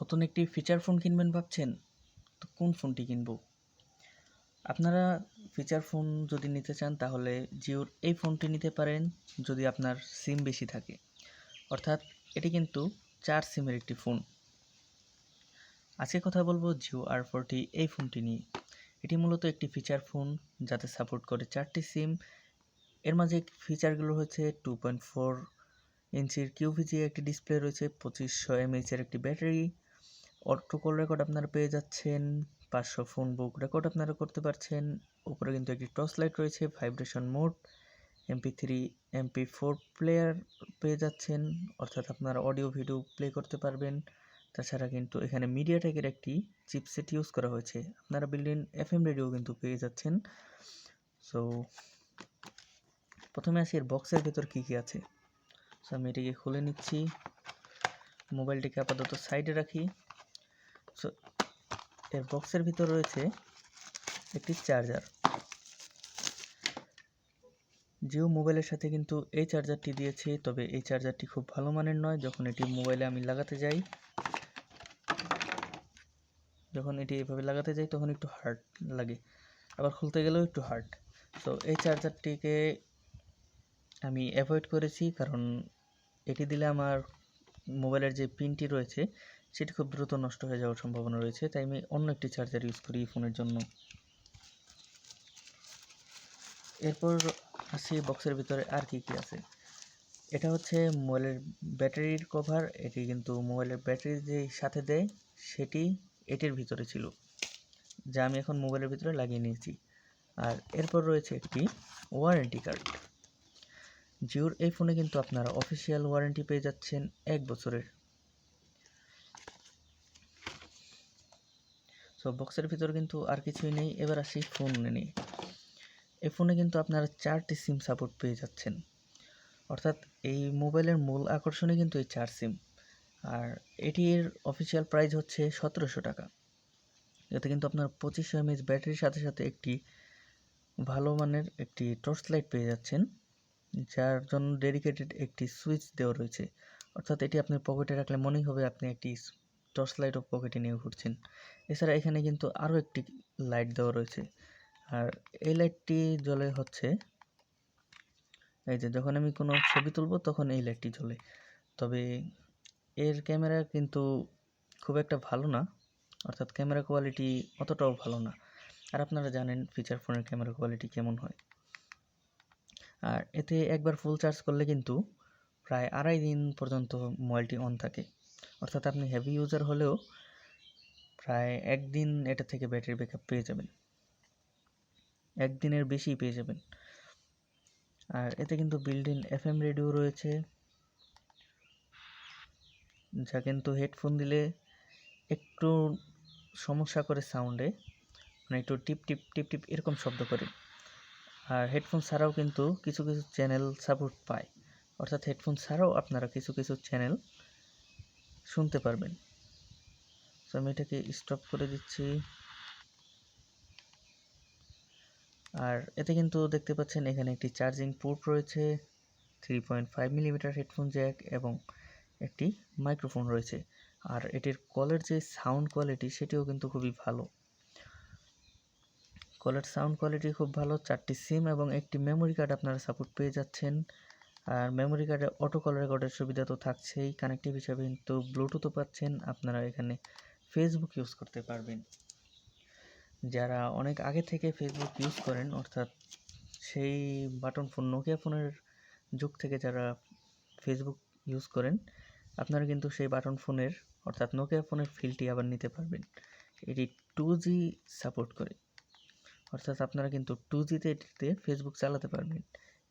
নতুন একটি feature phone কিনবেন ভাবছেন? তো কোন ফোনটি কিনব? আপনারা ফিচার ফোন যদি নিতে চান তাহলে জিওর এই ফোনটি নিতে পারেন যদি আপনার সিম বেশি থাকে। অর্থাৎ এটি কিন্তু 4 সিমের একটি ফোন। আজকে কথা বলবো জিও R40 এই ফোনটি নিয়ে। এটি মূলত একটি ফিচার ফোন যাতে সাপোর্ট করে 4টি সিম। এর মাঝে ফিচারগুলো হচ্ছে 2.4 ইঞ্চির কিউভিজি একটি ডিসপ্লে রয়েছে, 2500 mAh এর একটি ব্যাটারি, অটো কল রেকর্ড আপনারা পেয়ে যাচ্ছেন, 500 ফোন বুক রেকর্ড আপনারা করতে পারছেন। উপরে কিন্তু একটি টর্চ লাইট রয়েছে, vibration mode, MP3 MP4 player পেয়ে যাচ্ছেন, অর্থাৎ আপনারা অডিও ভিডিও প্লে করতে পারবেন। তাছাড়া কিন্তু এখানে মিডিয়াটেকের একটি চিপসেট ইউজ করা হয়েছে। আপনারা বিল্ট-ইন FM রেডিও কিন্তু পেয়ে যাচ্ছেন। সো প্রথমে আসি এর বক্সের ভেতর কী কী আছে। সো আমি এটিকে খুলে নিচ্ছি, মোবাইলটিকে আপাতত সাইডে রাখি। সো এর বক্সের ভিতর রয়েছে একটি চার্জার। জিও মোবাইলের সাথে কিন্তু এই চার্জারটি দিয়েছে, তবে এই চার্জারটি খুব ভালো মানের নয়। যখন এটি মোবাইলে আমি লাগাতে যাই, এভাবে লাগাতে যাই তখন একটু হার্ড লাগে, আবার খুলতে গেলেও একটু হার্ড। সো এই চার্জারটিকে আমি অ্যাভয়েড করেছি, কারণ এটি দিলে আমার মোবাইলের যে পিনটি রয়েছে সেটি খুব দ্রুত নষ্ট হয়ে যাওয়ার সম্ভাবনা রয়েছে, তাই আমি অন্য একটি চার্জার ইউজ করি ফোনের জন্য। এরপর আসি বক্সের ভিতরে আর কি কি আছে। এটা হচ্ছে মোবাইলের ব্যাটারির কভার। এটি কিন্তু মোবাইলের ব্যাটারি যে সাথে দেয় সেটি এটির ভিতরে ছিল, যা আমি এখন মোবাইলের ভিতরে লাগিয়ে নিয়েছি। আর এরপর রয়েছে একটি ওয়ারেন্টি কার্ড। জিওর এই ফোনে কিন্তু আপনারা অফিসিয়াল ওয়ারেন্টি পেয়ে যাচ্ছেন 1 বছরের। সো বক্সের ভিতর কিন্তু আর কিছুই নেই। এবার আসি ফোন নিয়ে। এই ফোনে কিন্তু আপনারা 4টি সিম সাপোর্ট পেয়ে যাচ্ছেন, অর্থাৎ এই মোবাইলের মূল আকর্ষণই কিন্তু এই 4 সিম। আর এটির অফিসিয়াল প্রাইস হচ্ছে 1700 টাকা। এতে কিন্তু আপনার 2500 mAh ব্যাটারির সাথে সাথে একটি ভালো মানের একটি টর্চ লাইট পেয়ে যাচ্ছেন, যার জন্য ডেডিকেটেড একটি সুইচ দেওয়া রয়েছে। অর্থাৎ এটি আপনি পকেটে রাখলে মনেই হবে আপনি একটি টর্চ লাইটও পকেটে নিয়ে ঘুরছেন। এছাড়া এখানে কিন্তু আরও একটি লাইট দেওয়া রয়েছে, আর এই লাইটটি জ্বলে হচ্ছে এই যে যখন আমি কোনো ছবি তুলবো তখন এই লাইটটি জ্বলে। তবে এর ক্যামেরা কিন্তু খুব একটা ভালো না, অর্থাৎ ক্যামেরা কোয়ালিটি অতটাও ভালো না। আর আপনারা জানেন ফিচার ফোনের ক্যামেরা কোয়ালিটি কেমন হয়। আর এতে একবার ফুল চার্জ করলে কিন্তু প্রায় 2.5 দিন পর্যন্ত মোবাইলটি অন থাকে, অর্থাৎ আপনি হেভি ইউজার হলেও প্রায় 1 দিন এটা থেকে ব্যাটারি ব্যাকআপ পেয়ে যাবেন, 1 দিনের বেশি পেয়ে যাবেন। আর এতে কিন্তু বিল্ট-ইন FM রেডিও রয়েছে, যা কিন্তু হেডফোন দিলে একটু সমস্যা করে সাউন্ডে, মানে একটু টিপ টিপ টিপ টিপ এরকম শব্দ করে। আর হেডফোন ছাড়াও কিন্তু কিছু কিছু চ্যানেল সাপোর্ট পায়, অর্থাৎ হেডফোন ছাড়াও আপনারা কিছু কিছু চ্যানেল শুনতে পারবেন। সো আমি এটাকে স্টপ করে দিচ্ছি। আর এতে কিন্তু দেখতে পাচ্ছেন এখানে একটি চার্জিং পোর্ট রয়েছে, 3.5 মিলিমিটার হেডফোন জ্যাক এবং একটি মাইক্রোফোন রয়েছে। আর এটির কলের যে সাউন্ড কোয়ালিটি সেটিও কিন্তু খুবই ভালো, কলের সাউন্ড কোয়ালিটি খুব ভালো। 4টি সিম এবং একটি মেমোরি কার্ড আপনারা সাপোর্ট পেয়ে যাচ্ছেন। আর মেমোরি কার্ডে অটো কল রেকর্ডের সুবিধা তো থাকছেই, কানেক্টিভ হিসাবে কিন্তু ব্লুটুথও পাচ্ছেন। আপনারা এখানে ফেসবুক ইউজ করতে পারবেন। যারা অনেক আগে থেকে ফেসবুক ইউজ করেন, অর্থাৎ সেই বাটন ফোন নোকিয়া ফোনের যুগ থেকে যারা ফেসবুক ইউজ করেন, আপনারা কিন্তু সেই বাটন ফোনের অর্থাৎ নোকিয়া ফোনের ফিলটি আবার নিতে পারবেন। এটি 2G সাপোর্ট করে, অর্থাৎ আপনারা কিন্তু 2Gতে এটিতে ফেসবুক চালাতে পারবেন।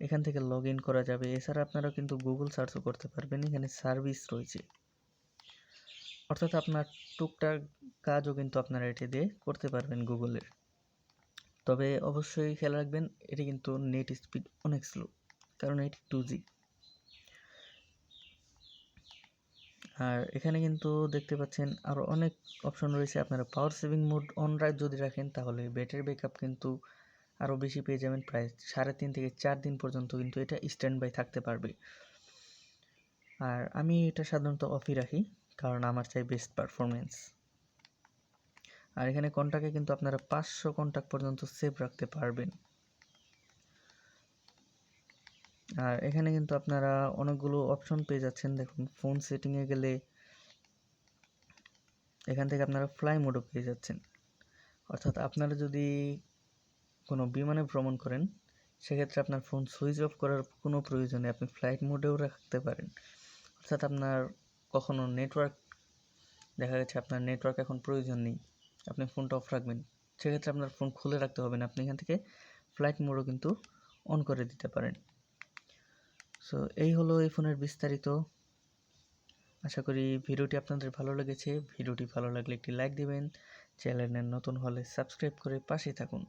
এখান থেকে লগ ইন করা যাবে। এছাড়া আপনারা কিন্তু গুগল সার্চও করতে পারবেন, এখানে সার্ভিস রয়েছে। অর্থাৎ আপনার টুকটাক কাজও কিন্তু আপনারা এটি দিয়ে করতে পারবেন গুগলের। তবে অবশ্যই খেয়াল রাখবেন এটি কিন্তু নেট স্পিড অনেক স্লো, কারণ এটি 2G। আর এখানে কিন্তু দেখতে পাচ্ছেন আরও অনেক অপশন রয়েছে। আপনারা পাওয়ার সেভিং মোড অন যদি রাখেন তাহলে ব্যাটারি ব্যাকআপ কিন্তু আরও বেশি পেয়ে যাবেন, প্রায় 3.5 থেকে 4 দিন পর্যন্ত কিন্তু এটা স্ট্যান্ড বাই থাকতে পারবে। আর আমি এটা সাধারণত অফই রাখি, কারণ আমার চাই বেস্ট পারফরমেন্স। আর এখানে কন্টাক্টে কিন্তু আপনারা 500 কন্টাক্ট পর্যন্ত সেভ রাখতে পারবেন। আর এখানে কিন্তু আপনারা অনেকগুলো অপশন পেয়ে যাচ্ছেন। দেখুন, ফোন সেটিংয়ে গেলে এখান থেকে আপনারা ফ্লাই মোডও পেয়ে যাচ্ছেন। অর্থাৎ আপনারা যদি কোনো বিমানে ভ্রমণ করেন, সেক্ষেত্রে আপনার ফোন সুইচ অফ করার কোনো প্রয়োজন নেই, আপনি ফ্লাইট মোডেও রাখতে পারেন। অর্থাৎ আপনার কখনো দেখা গেছে আপনার নেটওয়ার্ক এখন প্রয়োজন নেই, আপনি ফোনটা অফ রাখবেন, সেক্ষেত্রে আপনার ফোন খুলে রাখতে হবে না, আপনি এখান থেকে ফ্লাইট মোডও কিন্তু অন করে দিতে পারেন। সো এই হলো এই ফোনের বিস্তারিত। আশা করি ভিডিওটি আপনাদের ভালো লেগেছে। ভিডিওটি ভালো লাগলে একটি লাইক দিবেন, চ্যানেলে নতুন হলে সাবস্ক্রাইব করে পাশে থাকুন।